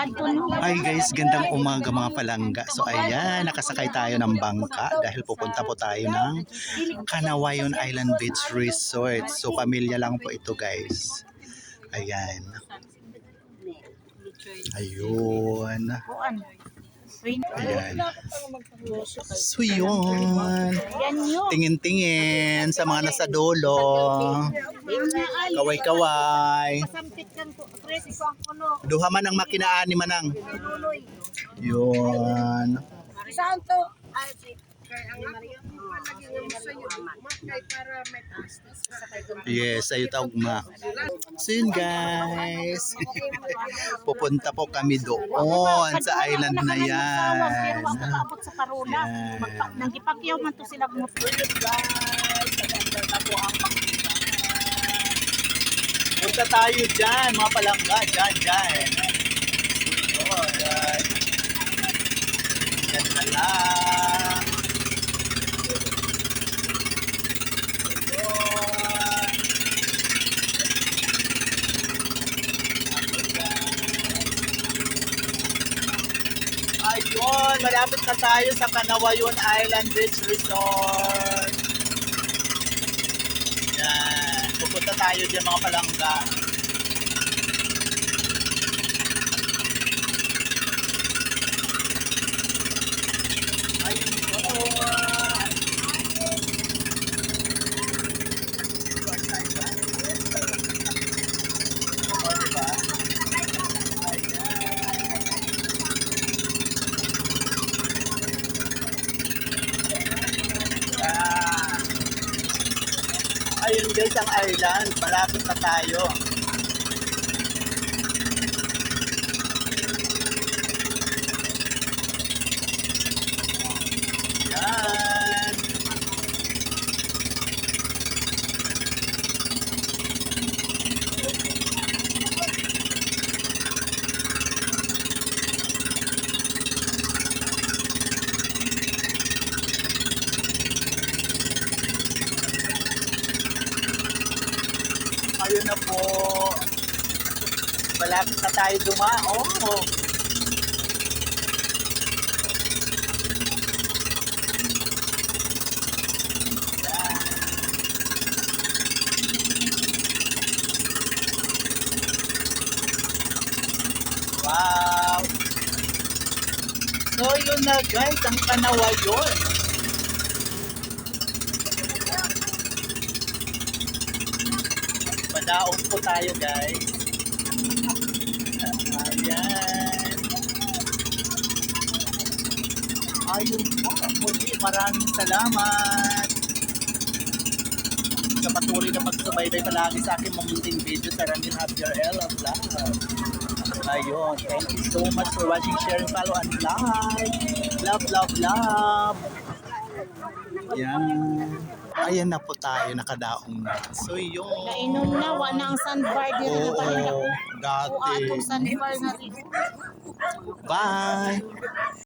Hi guys, gandang umaga mga palangga. So ayan, nakasakay tayo ng bangka dahil pupunta po tayo ng Canawayon Island Beach Resort. So pamilya lang po ito guys. Ayan. Ayun. Ayan. So yun. Tingin-tingin sa mga nasa dulo. Kaway-kaway. Duha man ang makinaan ni Manang. Yun. Santo. Yes, ayo tawagma. So yun guys. Pupunta po kami doon sa island na yan. Nagipakyaw man to sila mo Punta tayo dyan, mga palangga. Dyan. Oh, yan. Yan na lang. Ayun, malapit na tayo sa Canawayon Island Beach Resort. Yan, pupunta tayo dyan mga palangga. Ayun po. Ayun guys ang island, malapit na tayo. Yan. Ayun na po. Malapit na tayo dumao. Wow. So yun na guys, ang Canawayon. Padaong po tayo guys. Ayan. Ayun po. Muli, maraming salamat sa patuloy na pagsubaybay palagi sa aking mamunting video sa Ramil Javier Ella Vlog. Ayun. Thank you so much for watching, sharing, follow, and like. Love. Yan. Ayan na po tayo, nakadaong na. So yun. Nainom na, wala ang sandbar din. Oo, dati. Atong sandbar na rin. Bye!